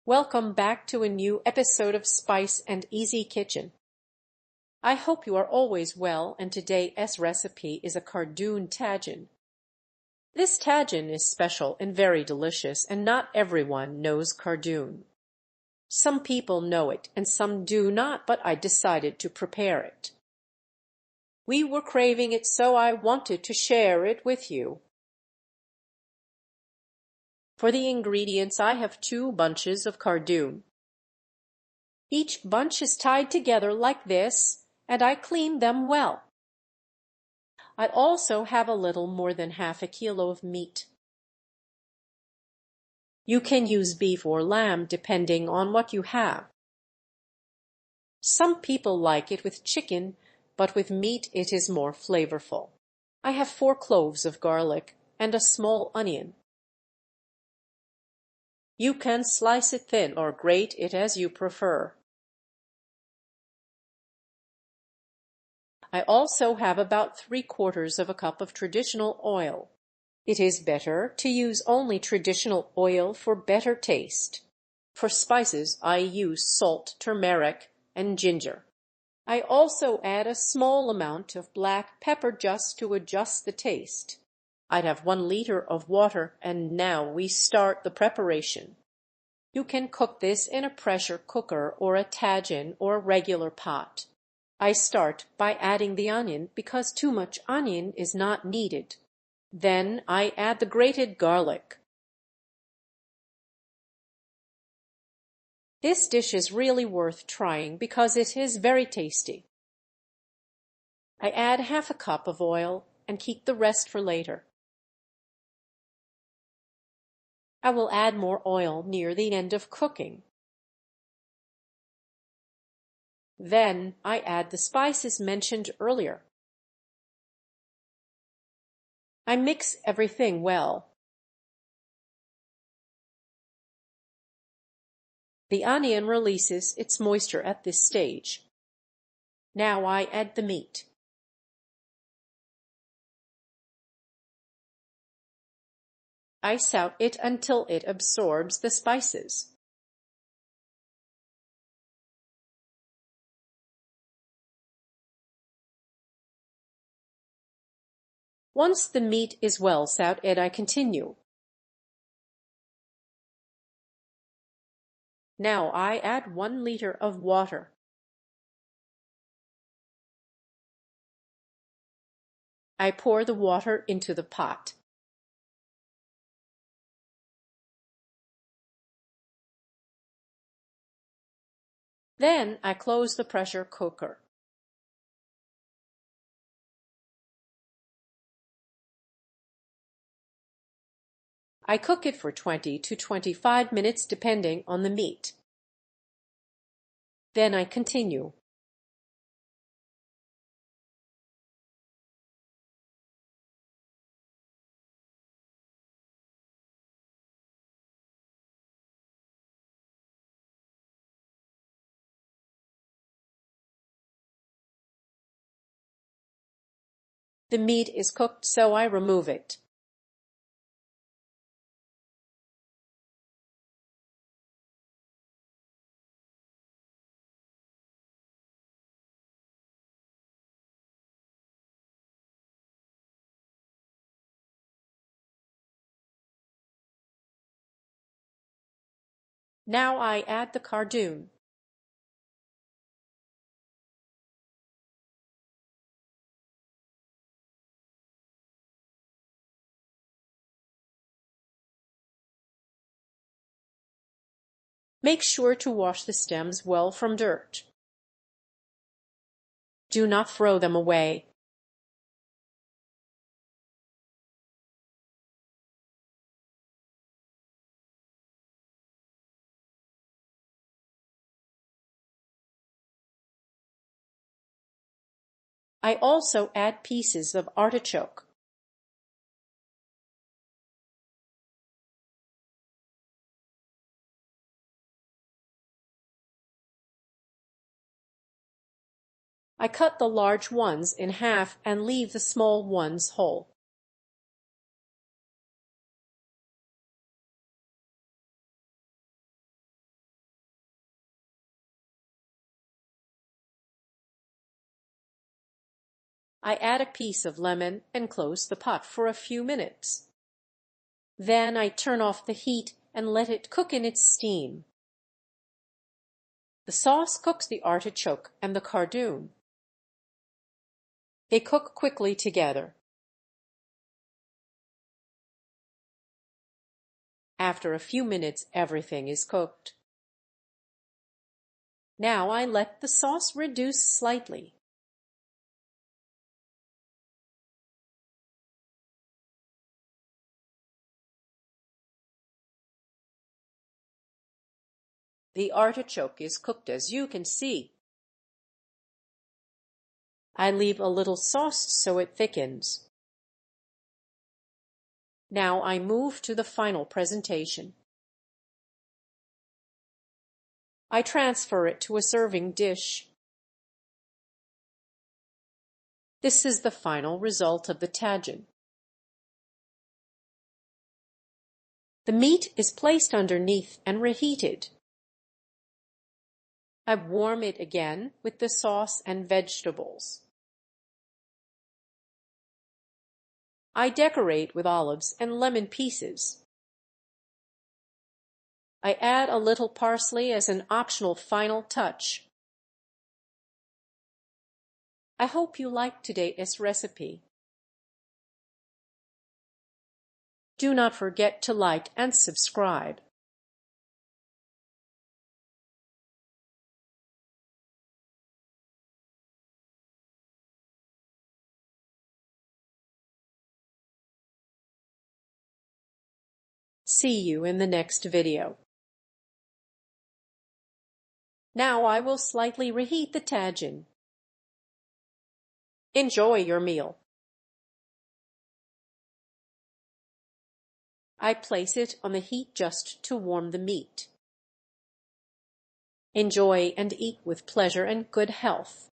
Welcome back to a new episode of Spice and Easy Kitchen. I hope you are always well, and today's recipe is a cardoon tagine. This tagine is special and very delicious, and not everyone knows cardoon. Some people know it and some do not, but I decided to prepare it. We were craving it, so I wanted to share it with you. For the ingredients, I have 2 bunches of cardoon. Each bunch is tied together like this, and I cleaned them well. I also have a little more than half a kilo of meat. You can use beef or lamb depending on what you have. Some people like it with chicken, but with meat it is more flavorful. I have 4 cloves of garlic and a small onion. You can slice it thin or grate it as you prefer. I also have about 3/4 of a cup of traditional oil. It is better to use only traditional oil for better taste. For spices, I use salt, turmeric, and ginger. I also add a small amount of black pepper just to adjust the taste. I'd have 1 liter of water, and now we start the preparation. You can cook this in a pressure cooker or a tagine or regular pot. I start by adding the onion because too much onion is not needed. Then I add the grated garlic. This dish is really worth trying because it is very tasty. I add half a cup of oil and keep the rest for later. I will add more oil near the end of cooking. Then I add the spices mentioned earlier. I mix everything well. The onion releases its moisture at this stage. Now I add the meat. I saute it until it absorbs the spices. Once the meat is well sautéed, I continue. Now I add 1 liter of water. I pour the water into the pot. Then I close the pressure cooker. I cook it for 20 to 25 minutes depending on the meat. Then I continue. The meat is cooked, so I remove it. Now I add the cardoon. Make sure to wash the stems well from dirt. Do not throw them away. I also add pieces of artichoke. I cut the large ones in half and leave the small ones whole. I add a piece of lemon and close the pot for a few minutes. Then I turn off the heat and let it cook in its steam. The sauce cooks the artichoke and the cardoon. They cook quickly together. After a few minutes, everything is cooked. Now I let the sauce reduce slightly. The artichoke is cooked, as you can see. I leave a little sauce so it thickens. Now I move to the final presentation. I transfer it to a serving dish. This is the final result of the tagine. The meat is placed underneath and reheated. I warm it again with the sauce and vegetables. I decorate with olives and lemon pieces. I add a little parsley as an optional final touch. I hope you liked today's recipe. Do not forget to like and subscribe. See you in the next video. Now I will slightly reheat the tagine. Enjoy your meal. I place it on the heat just to warm the meat. Enjoy and eat with pleasure and good health.